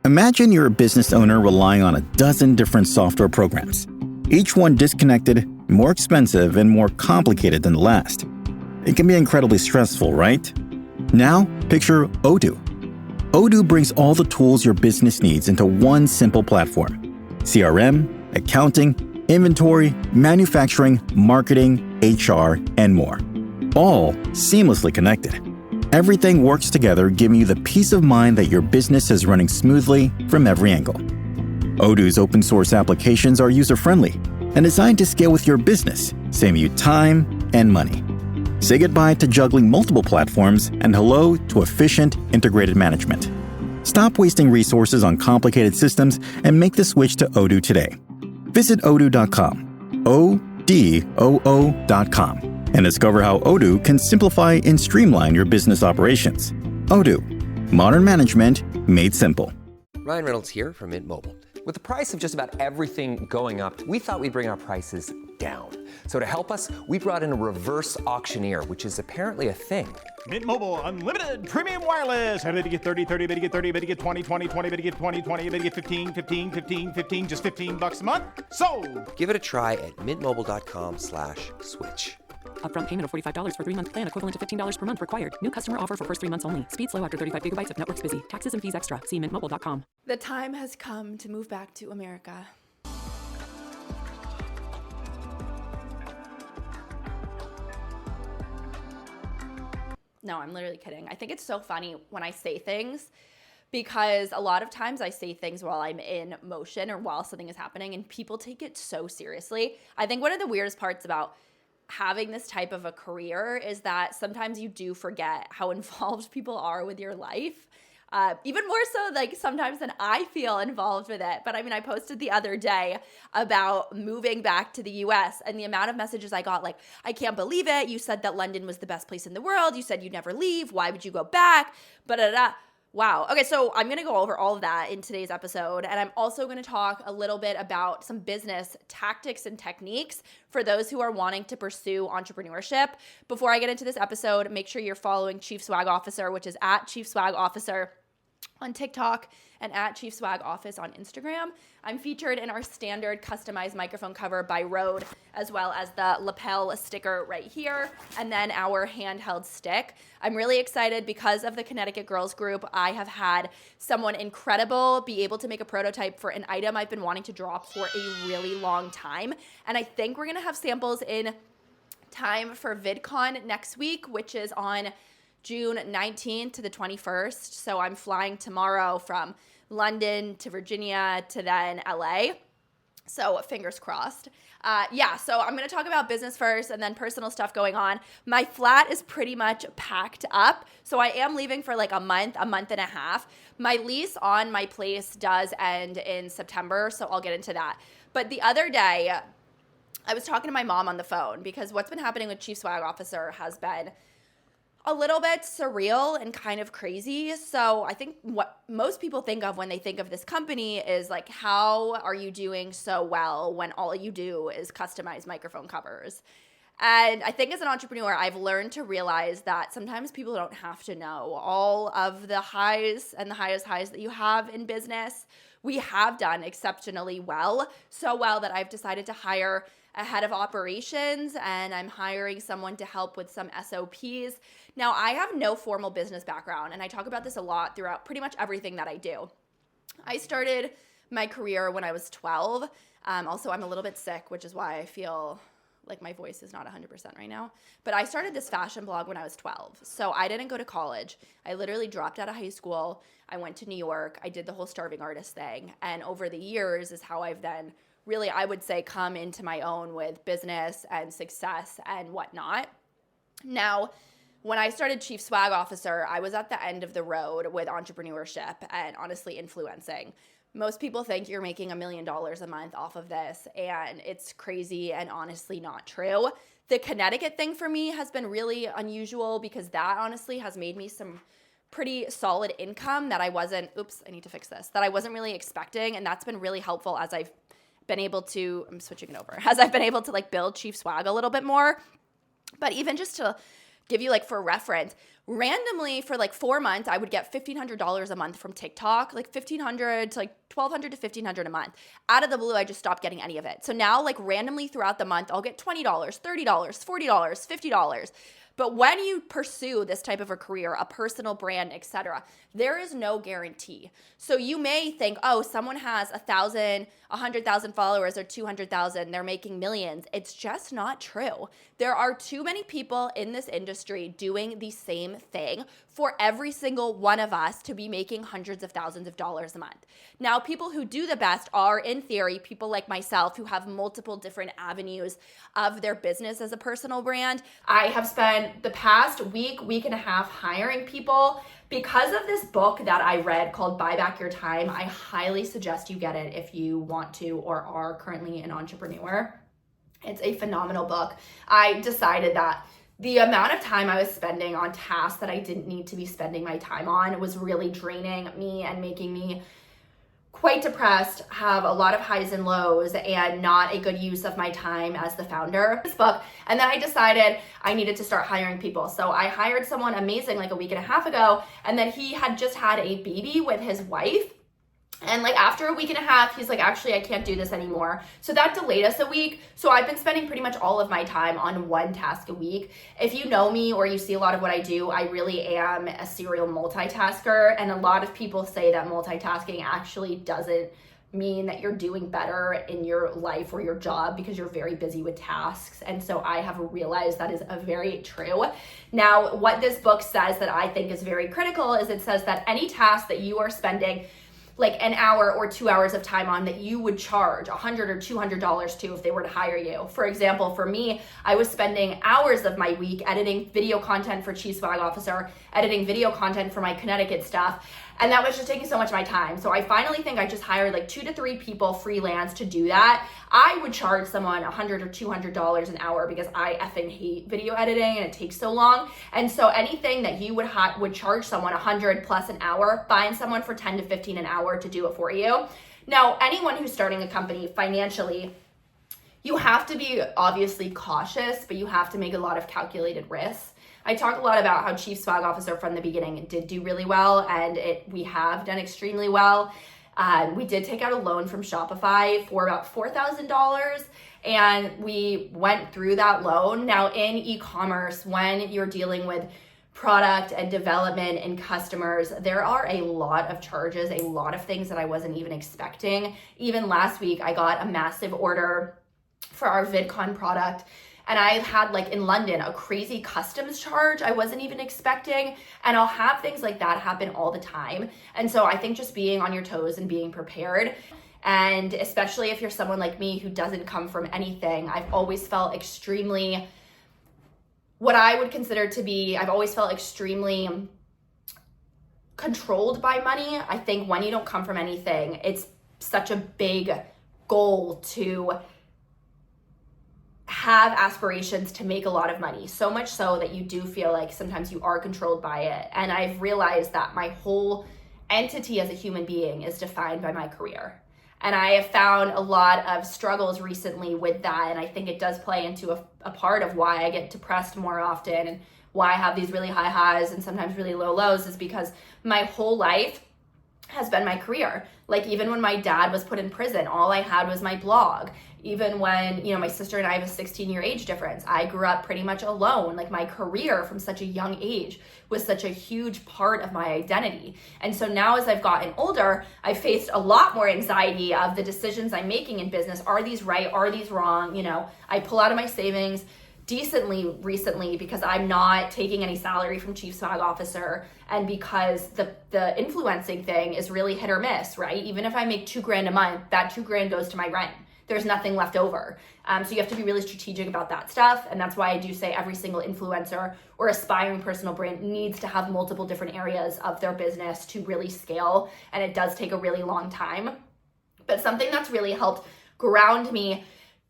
Imagine you're a business owner relying on a dozen different software programs, each one disconnected, more expensive, and more complicated than the last. It can be incredibly stressful, right? Now, picture Odoo. Odoo brings all the tools your business needs into one simple platform. CRM, accounting, inventory, manufacturing, marketing, HR, and more. All seamlessly connected. Everything works together, giving you the peace of mind that your business is running smoothly from every angle. Odoo's open source applications are user-friendly and designed to scale with your business, saving you time and money. Say goodbye to juggling multiple platforms and hello to efficient, integrated management. Stop wasting resources on complicated systems and make the switch to Odoo today. Visit odoo.com, ODOO.com, and discover how Odoo can simplify and streamline your business operations. Odoo, modern management made simple. Ryan Reynolds here from Mint Mobile. With the price of just about everything going up, we thought we'd bring our prices down. So to help us, we brought in a reverse auctioneer, which is apparently a thing. Mint Mobile Unlimited Premium Wireless. How to get 30, 30, bit to get 30, bit to get 20, 20, 20, bit to get 20, 20, bit to get 15, 15, 15, 15, just $15 a month? Sold! Give it a try at mintmobile.com/switch. Upfront payment of $45 for 3-month plan, equivalent to $15 per month required. New customer offer for first 3 months only. Speed slow after 35 gigabytes if network's busy. Taxes and fees extra. See mintmobile.com. The time has come to move back to America. No, I'm literally kidding. I think it's so funny when I say things because a lot of times I say things while I'm in motion or while something is happening and people take it so seriously. I think one of the weirdest parts about having this type of a career is that sometimes you do forget how involved people are with your life. Even more so like sometimes than I feel involved with it. But I mean, I posted the other day about moving back to the US and the amount of messages I got like, I can't believe it. You said that London was the best place in the world. You said you'd never leave. Why would you go back? Wow. Okay, so I'm going to go over all of that in today's episode, and I'm also going to talk a little bit about some business tactics and techniques for those who are wanting to pursue entrepreneurship. Before I get into this episode, make sure you're following Chief Swag Officer, which is at Chief Swag Officer on TikTok and at Chief Swag Office on Instagram. I'm featured in our standard customized microphone cover by Rode, as well as the lapel sticker right here, and then our handheld stick. I'm really excited because of the Connecticut Girls Group. I have had someone incredible be able to make a prototype for an item I've been wanting to drop for a really long time. And I think we're gonna have samples in time for VidCon next week, which is on June 19th to the 21st. So I'm flying tomorrow from London to Virginia to then LA. So fingers crossed. So I'm going to talk about business first and then personal stuff going on. My flat is pretty much packed up. So I am leaving for like a month and a half. My lease on my place does end in September. So I'll get into that. But the other day, I was talking to my mom on the phone because what's been happening with Chief Swag Officer has been a little bit surreal and kind of crazy. So I think what most people think of when they think of this company is like, how are you doing so well when all you do is customize microphone covers? And I think as an entrepreneur, I've learned to realize that sometimes people don't have to know all of the highs and the highest highs that you have in business. We have done exceptionally well, so well that I've decided to hire a head of operations, and I'm hiring someone to help with some SOPs. Now, I have no formal business background, and I talk about this a lot throughout pretty much everything that I do. I started my career when I was 12. Also, I'm a little bit sick, which is why I feel like my voice is not 100% right now. But I started this fashion blog when I was 12. So I didn't go to college. I literally dropped out of high school. I went to New York. I did the whole starving artist thing. And over the years is how I've then really, I would say, come into my own with business and success and whatnot. Now, when I started Chief Swag Officer, I was at the end of the road with entrepreneurship and honestly influencing. Most people think you're making $1 million a month off of this, and it's crazy and honestly not true. The Connecticut thing for me has been really unusual because that honestly has made me some pretty solid income that I wasn't really expecting, and that's been really helpful as I've been able to, like build Chief Swag a little bit more. But even just to give you like for reference, randomly for like 4 months, I would get $1,500 a month from TikTok, like $1,500 to like $1,200 to $1,500 a month. Out of the blue, I just stopped getting any of it. So now like randomly throughout the month, I'll get $20, $30, $40, $50. But when you pursue this type of a career, a personal brand, etc., there is no guarantee. So you may think, oh, someone has 1,000, 100,000 followers or 200,000, they're making millions. It's just not true. There are too many people in this industry doing the same thing for every single one of us to be making hundreds of thousands of dollars a month. Now, people who do the best are, in theory, people like myself who have multiple different avenues of their business as a personal brand. I have spent the past week and a half hiring people because of this book that I read called Buy Back Your Time. I highly suggest you get it if you want to or are currently an entrepreneur. It's a phenomenal book. I decided that the amount of time I was spending on tasks that I didn't need to be spending my time on was really draining me and making me quite depressed, have a lot of highs and lows, and not a good use of my time as the founder of this book. And then I decided I needed to start hiring people. So I hired someone amazing like a week and a half ago, and then he had just had a baby with his wife. And like after a week and a half, he's like, actually, I can't do this anymore. So that delayed us a week. So I've been spending pretty much all of my time on one task a week. If you know me or you see a lot of what I do, I really am a serial multitasker. And a lot of people say that multitasking actually doesn't mean that you're doing better in your life or your job because you're very busy with tasks. And so I have realized that is a very true. Now, what this book says that I think is very critical is it says that any task that you are spending like an hour or 2 hours of time on that you would charge $100 or $200 to if they were to hire you. For example, for me, I was spending hours of my week editing video content for Chief Swag Officer, editing video content for my Connecticut stuff, and that was just taking so much of my time. So I finally think I just hired like 2 to 3 people freelance to do that. I would charge someone $100 or $200 an hour because I effing hate video editing and it takes so long. And so anything that you would charge someone $100 plus an hour, find someone for 10 to 15 an hour to do it for you. Now, anyone who's starting a company financially, you have to be obviously cautious, but you have to make a lot of calculated risks. I talk a lot about how Chief Swag Officer from the beginning did do really well, and we have done extremely well. We did take out a loan from Shopify for about $4,000, and we went through that loan. Now in e-commerce, when you're dealing with product and development and customers, there are a lot of charges, a lot of things that I wasn't even expecting. Even last week, I got a massive order for our VidCon product. And I had like in London, a crazy customs charge I wasn't even expecting. And I'll have things like that happen all the time. And so I think just being on your toes and being prepared, and especially if you're someone like me who doesn't come from anything, I've always felt extremely, what I would consider to be, I've always felt extremely controlled by money. I think when you don't come from anything, it's such a big goal to have aspirations to make a lot of money, so much so that you do feel like sometimes you are controlled by it. And I've realized that my whole entity as a human being is defined by my career. And I have found a lot of struggles recently with that. And I think it does play into a part of why I get depressed more often and why I have these really high highs and sometimes really low lows, is because my whole life has been my career. Like even when my dad was put in prison, all I had was my blog. Even when, my sister and I have a 16-year age difference, I grew up pretty much alone. Like my career from such a young age was such a huge part of my identity. And so now as I've gotten older, I've faced a lot more anxiety of the decisions I'm making in business. Are these right? Are these wrong? I pull out of my savings decently recently because I'm not taking any salary from Chief Swag Officer, and because the influencing thing is really hit or miss, right? Even if I make $2,000 a month, that $2,000 goes to my rent. There's nothing left over. So you have to be really strategic about that stuff. And that's why I do say every single influencer or aspiring personal brand needs to have multiple different areas of their business to really scale. And it does take a really long time. But something that's really helped ground me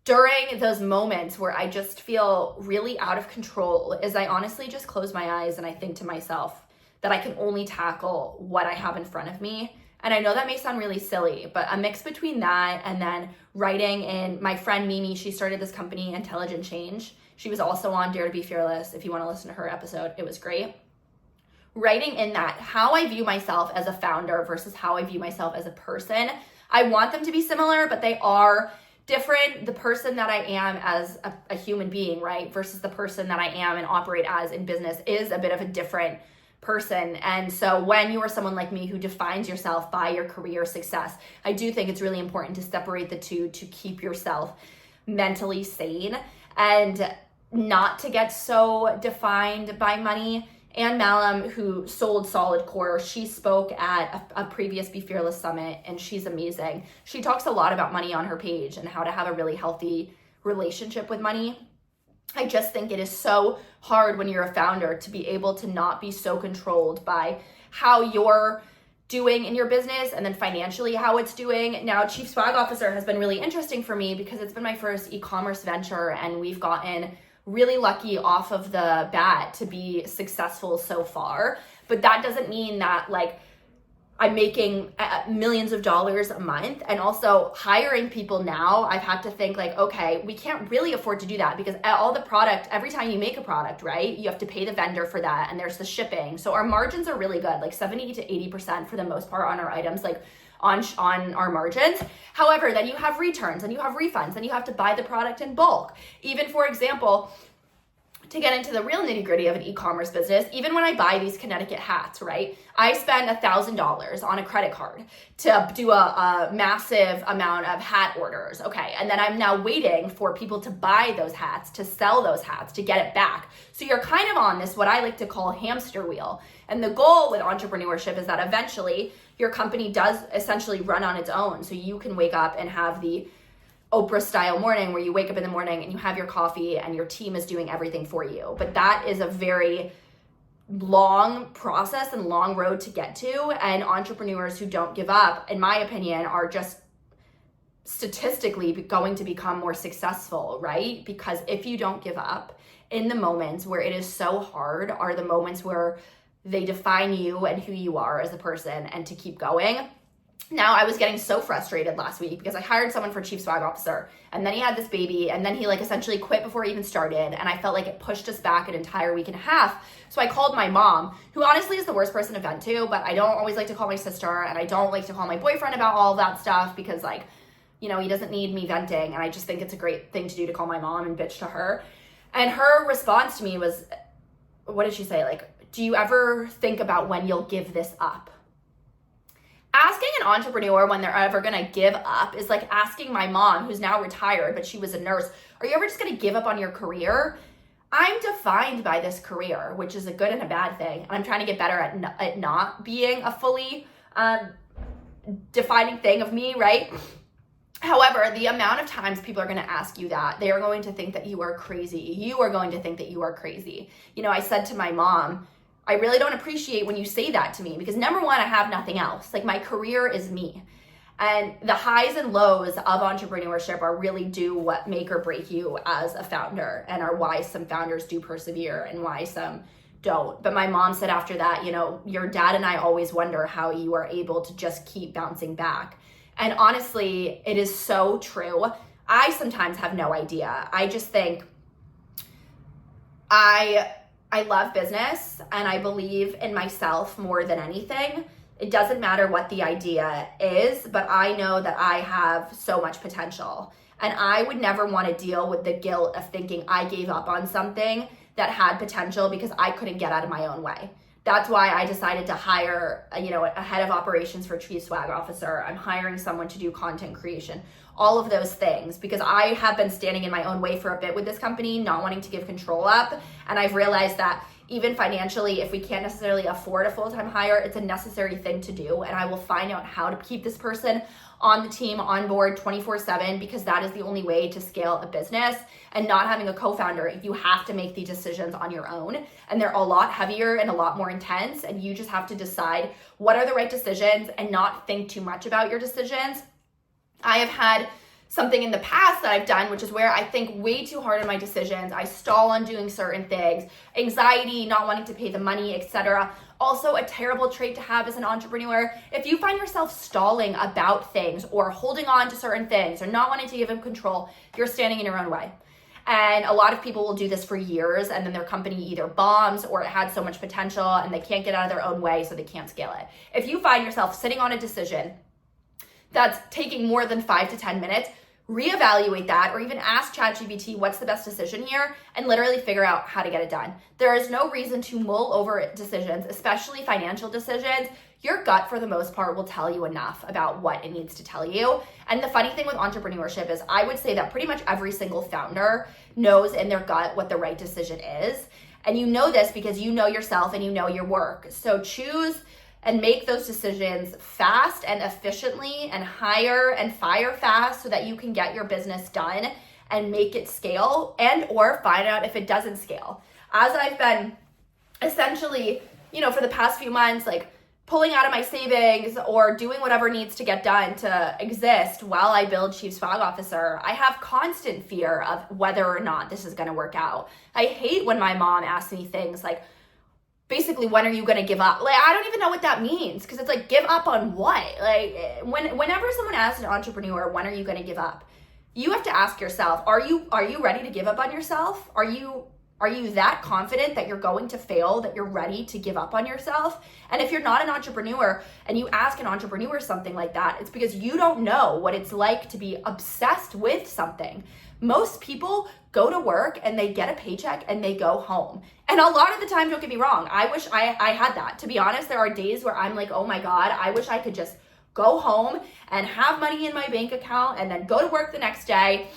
during those moments where I just feel really out of control is I honestly just close my eyes and I think to myself that I can only tackle what I have in front of me. And I know that may sound really silly, but a mix between that and then writing in, my friend Mimi, she started this company, Intelligent Change. She was also on Dare to Be Fearless. If you want to listen to her episode, it was great. writing in that how I view myself as a founder versus how I view myself as a person. I want them to be similar, but they are different. The person that I am as a human being, right, versus the person that I am and operate as in business is a bit of a different person. And so when you are someone like me who defines yourself by your career success, I do think it's really important to separate the two to keep yourself mentally sane and not to get so defined by money. Anne Malum, who sold Solid Core, she spoke at a previous Be Fearless Summit, and she's amazing. She talks a lot about money on her page and how to have a really healthy relationship with money. I just think it is so hard when you're a founder to be able to not be so controlled by how you're doing in your business and then financially how it's doing. Now, Chief Swag Officer has been really interesting for me because it's been my first e-commerce venture, and we've gotten really lucky off of the bat to be successful so far. But that doesn't mean that like I'm making millions of dollars a month. And also hiring people now, I've had to think like, okay, we can't really afford to do that because all the product, every time you make a product, right, you have to pay the vendor for that, and there's the shipping. So our margins are really good, like 70 to 80% for the most part on our items, like on our margins. However, then you have returns and you have refunds and you have to buy the product in bulk. Even, for example, to get into the real nitty gritty of an e-commerce business, even when I buy these Connecticut hats, right, I spend $1,000 on a credit card to do a massive amount of hat orders. Okay. And then I'm now waiting for people to buy those hats, to sell those hats, to get it back. So you're kind of on this, what I like to call hamster wheel. And the goal with entrepreneurship is that eventually your company does essentially run on its own. So you can wake up and have the Oprah style morning where you wake up in the morning and you have your coffee and your team is doing everything for you. But that is a very long process and long road to get to. And entrepreneurs who don't give up, in my opinion, are just statistically going to become more successful, right? Because if you don't give up in the moments where it is so hard are the moments where they define you and who you are as a person, and to keep going. Now, I was getting so frustrated last week because I hired someone for Chief Swag Officer, and then he had this baby, and then he like essentially quit before he even started, and I felt like it pushed us back an entire week and a half. So I called my mom, who honestly is the worst person to vent to, but I don't always like to call my sister, and I don't like to call my boyfriend about all of that stuff because, like, you know, he doesn't need me venting, and I just think it's a great thing to do to call my mom and bitch to her. And her response to me was, what did she say? Like, do you ever think about when you'll give this up? Asking an entrepreneur when they're ever going to give up is like asking my mom, who's now retired, but she was a nurse, are you ever just going to give up on your career? I'm defined by this career, which is a good and a bad thing. And I'm trying to get better at not being a fully defining thing of me, right? However, the amount of times people are going to ask you that, they are going to think that you are crazy. You are going to think that you are crazy. You know, I said to my mom, I really don't appreciate when you say that to me because number one, I have nothing else. Like my career is me. And the highs and lows of entrepreneurship are really do what make or break you as a founder, and are why some founders do persevere and why some don't. But my mom said after that, you know, your dad and I always wonder how you are able to just keep bouncing back. And honestly, it is so true. I sometimes have no idea. I just think I love business and I believe in myself more than anything. It doesn't matter what the idea is, but I know that I have so much potential. And I would never want to deal with the guilt of thinking I gave up on something that had potential because I couldn't get out of my own way. That's why I decided to hire, a head of operations for Chief Swag Officer. I'm hiring someone to do content creation, all of those things, because I have been standing in my own way for a bit with this company, not wanting to give control up. And I've realized that even financially, if we can't necessarily afford a full-time hire, it's a necessary thing to do. And I will find out how to keep this person on the team, on board 24/7, because that is the only way to scale a business. And not having a co-founder, you have to make these decisions on your own. And they're a lot heavier and a lot more intense. And you just have to decide what are the right decisions and not think too much about your decisions. I have had something in the past that I've done, which is where I think way too hard on my decisions. I stall on doing certain things, anxiety, not wanting to pay the money, etc. Also a terrible trait to have as an entrepreneur. If you find yourself stalling about things or holding on to certain things or not wanting to give them control, you're standing in your own way. And a lot of people will do this for years, and then their company either bombs or it had so much potential and they can't get out of their own way, so they can't scale it. If you find yourself sitting on a decision that's taking more than 5 to 10 minutes, reevaluate that, or even ask ChatGPT what's the best decision here, and literally figure out how to get it done. There is no reason to mull over decisions, especially financial decisions. Your gut, for the most part, will tell you enough about what it needs to tell you. And the funny thing with entrepreneurship is I would say that pretty much every single founder knows in their gut what the right decision is. And you know this because you know yourself and you know your work. So choose and make those decisions fast and efficiently and hire and fire fast so that you can get your business done and make it scale, and or find out if it doesn't scale. As I've been essentially, for the past few months, like pulling out of my savings or doing whatever needs to get done to exist while I build Chief Swag Officer, I have constant fear of whether or not this is going to work out. I hate when my mom asks me things like, basically, when are you going to give up? Like, I don't even know what that means, because it's like, give up on what? Like, whenever someone asks an entrepreneur, when are you going to give up? You have to ask yourself, are you ready to give up on yourself? Are you that confident that you're going to fail, that you're ready to give up on yourself? And if you're not an entrepreneur and you ask an entrepreneur something like that, it's because you don't know what it's like to be obsessed with something. Most people go to work and they get a paycheck and they go home. And a lot of the time, don't get me wrong, I wish I had that. To be honest, there are days where I'm like, oh my God, I wish I could just go home and have money in my bank account and then go to work the next day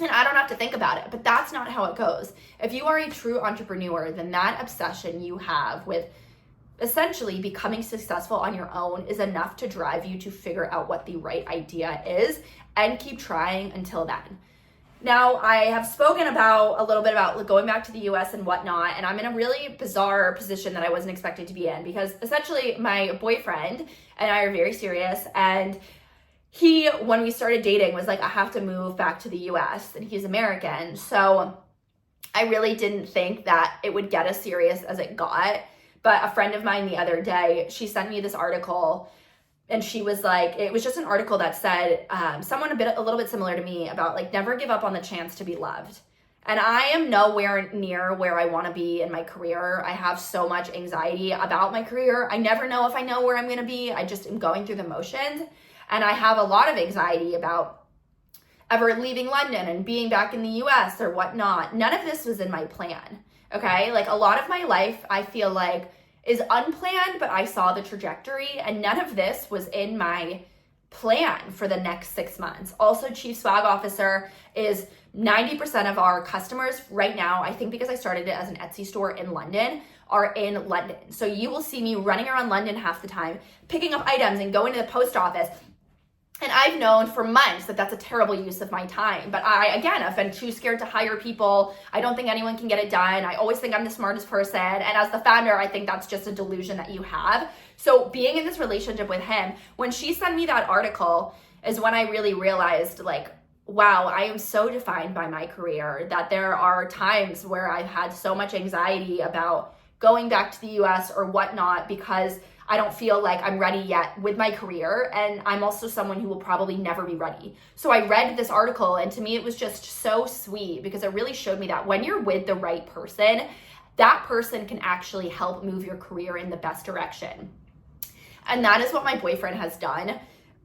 and I don't have to think about it. But that's not how it goes. If you are a true entrepreneur, then that obsession you have with essentially becoming successful on your own is enough to drive you to figure out what the right idea is and keep trying until then. Now, I have spoken a little bit about going back to the US and whatnot, and I'm in a really bizarre position that I wasn't expected to be in, because essentially my boyfriend and I are very serious, and he, when we started dating, was like, I have to move back to the US, and he's American, so I really didn't think that it would get as serious as it got. But a friend of mine the other day, she sent me this article, and she was like, it was just an article that said, someone a little bit similar to me about like, never give up on the chance to be loved. And I am nowhere near where I want to be in my career. I have so much anxiety about my career. I never know if I know where I'm going to be. I just am going through the motions. And I have a lot of anxiety about ever leaving London and being back in the US or whatnot. None of this was in my plan. Okay. Like, a lot of my life, I feel like, is unplanned, but I saw the trajectory, and none of this was in my plan for the next 6 months. Also, Chief Swag Officer is 90% of our customers right now, I think because I started it as an Etsy store in London, are in London. So you will see me running around London half the time, picking up items and going to the post office. And I've known for months that that's a terrible use of my time. But I've been too scared to hire people. I don't think anyone can get it done. I always think I'm the smartest person. And as the founder, I think that's just a delusion that you have. So being in this relationship with him, when she sent me that article is when I really realized, like, wow, I am so defined by my career that there are times where I've had so much anxiety about going back to the US or whatnot, because I don't feel like I'm ready yet with my career, and I'm also someone who will probably never be ready. So I read this article, and to me it was just so sweet, because it really showed me that when you're with the right person, that person can actually help move your career in the best direction. And that is what my boyfriend has done.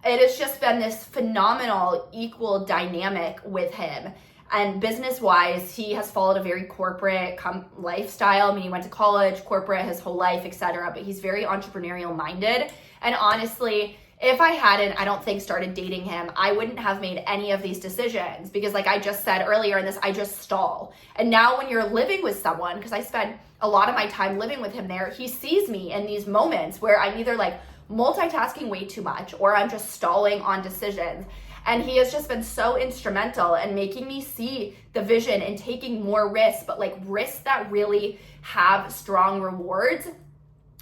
It has just been this phenomenal, equal dynamic with him. And business-wise, he has followed a very corporate lifestyle. I mean, he went to college, corporate his whole life, etc. But he's very entrepreneurial-minded. And honestly, if I hadn't, I don't think, started dating him, I wouldn't have made any of these decisions. Because like I just said earlier in this, I just stall. And now when you're living with someone, because I spend a lot of my time living with him there, he sees me in these moments where I'm either like multitasking way too much or I'm just stalling on decisions. And he has just been so instrumental in making me see the vision and taking more risks, but like risks that really have strong rewards.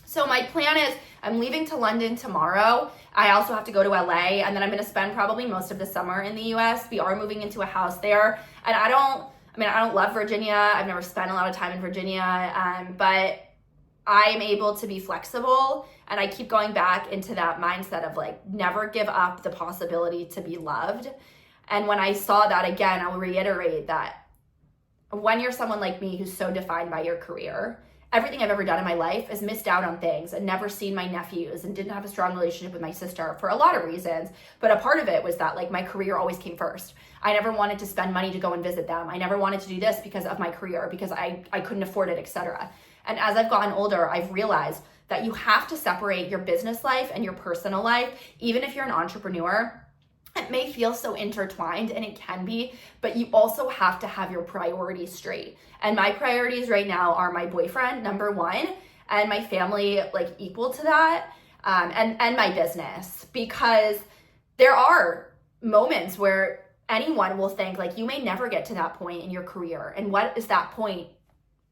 So my plan is I'm leaving to London tomorrow. I also have to go to LA, and then I'm going to spend probably most of the summer in the US. We are moving into a house there. And I don't love Virginia. I've never spent a lot of time in Virginia, but I'm able to be flexible, and I keep going back into that mindset of like, never give up the possibility to be loved. And when I saw that again, I'll reiterate that when you're someone like me who's so defined by your career, everything I've ever done in my life is missed out on things and never seen my nephews and didn't have a strong relationship with my sister for a lot of reasons. But a part of it was that like my career always came first. I never wanted to spend money to go and visit them. I never wanted to do this because of my career, because I couldn't afford it, etc. And as I've gotten older, I've realized that you have to separate your business life and your personal life, even if you're an entrepreneur. It may feel so intertwined, and it can be, but you also have to have your priorities straight. And my priorities right now are my boyfriend, number one, and my family, like equal to that, and my business. Because there are moments where anyone will think like you may never get to that point in your career. And what is that point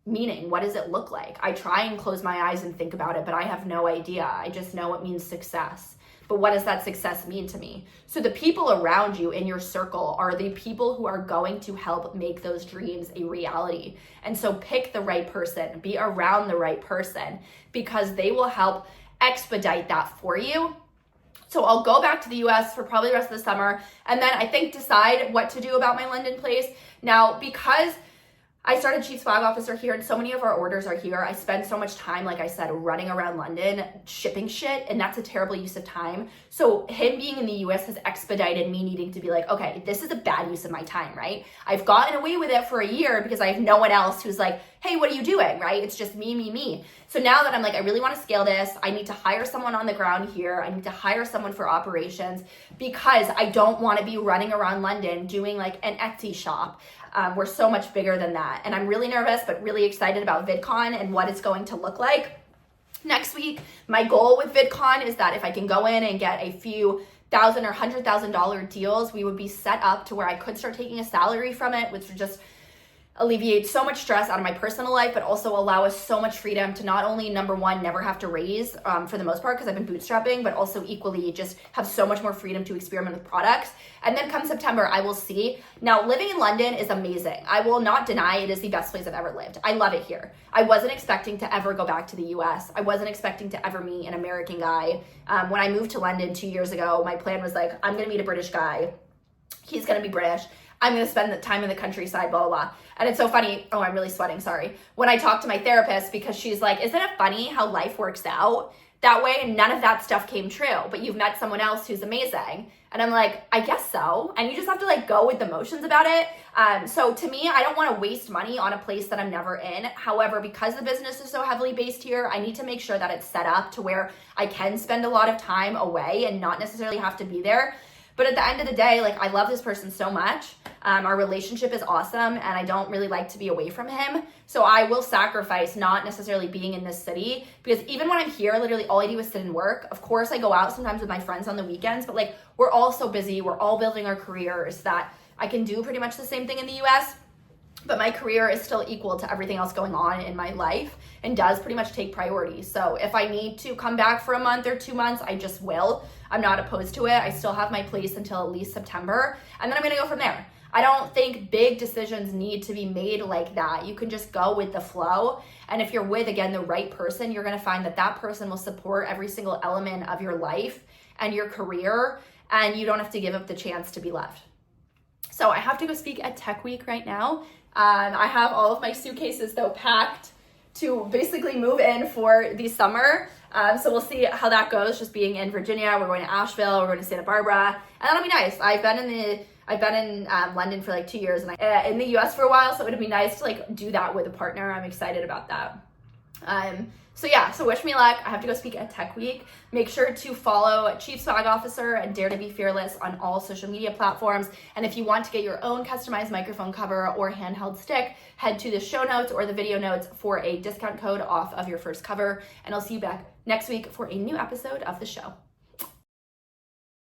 meaning? What does it look like? I try and close my eyes and think about it, but I have no idea. I just know it means success. But what does that success mean to me? So the people around you in your circle are the people who are going to help make those dreams a reality. And so pick the right person, be around the right person, because they will help expedite that for you. So I'll go back to the US for probably the rest of the summer, and then I think decide what to do about my London place. Now, because I started Chief Swag Officer here, and so many of our orders are here, I spend so much time, like I said, running around London, shipping shit, and that's a terrible use of time. So him being in the US has expedited me needing to be like, okay, this is a bad use of my time, right? I've gotten away with it for a year because I have no one else who's like, hey, what are you doing, right? It's just me. So now that I'm like, I really want to scale this, I need to hire someone on the ground here. I need to hire someone for operations, because I don't want to be running around London doing like an Etsy shop. We're so much bigger than that. And I'm really nervous, but really excited about VidCon and what it's going to look like next week. My goal with VidCon is that if I can go in and get a few $1,000 or $100,000 deals, we would be set up to where I could start taking a salary from it, which would just alleviate so much stress out of my personal life, but also allow us so much freedom to not only, number one, never have to raise for the most part because I've been bootstrapping, but also equally just have so much more freedom to experiment with products. And then come September, I will see. Now, living in London is amazing. I will not deny it is the best place I've ever lived. I love it here. I wasn't expecting to ever go back to the US. I wasn't expecting to ever meet an American guy. When I moved to London 2 years ago, my plan was like, I'm gonna meet a British guy. He's gonna be British. I'm going to spend the time in the countryside, blah, blah, blah. And it's so funny. Oh, I'm really sweating. Sorry. When I talk to my therapist, because she's like, isn't it funny how life works out that way? And none of that stuff came true, but you've met someone else who's amazing. And I'm like, I guess so. And you just have to like go with the motions about it. So to me, I don't want to waste money on a place that I'm never in. However, because the business is so heavily based here, I need to make sure that it's set up to where I can spend a lot of time away and not necessarily have to be there. But at the end of the day, like, I love this person so much. Our relationship is awesome, and I don't really like to be away from him. So I will sacrifice not necessarily being in this city, because even when I'm here, literally all I do is sit and work. Of course, I go out sometimes with my friends on the weekends, but like, we're all so busy. We're all building our careers that I can do pretty much the same thing in the US. But my career is still equal to everything else going on in my life and does pretty much take priority. So if I need to come back for a month or 2 months, I just will. I'm not opposed to it. I still have my place until at least September, and then I'm gonna go from there. I don't think big decisions need to be made like that. You can just go with the flow. And if you're with, again, the right person, you're gonna find that that person will support every single element of your life and your career, and you don't have to give up the chance to be left. So I have to go speak at Tech Week right now. I have all of my suitcases though packed to basically move in for the summer. So we'll see how that goes, just being in Virginia. We're going to Asheville, we're going to Santa Barbara, and that'll be nice. I've been in London for like 2 years, and in the US for a while, so it would be nice to like do that with a partner. I'm excited about that. So yeah, so wish me luck. I have to go speak at Tech Week. Make sure to follow Chief Swag Officer and Dare to Be Fearless on all social media platforms. And if you want to get your own customized microphone cover or handheld stick, head to the show notes or the video notes for a discount code off of your first cover. And I'll see you back next week for a new episode of the show.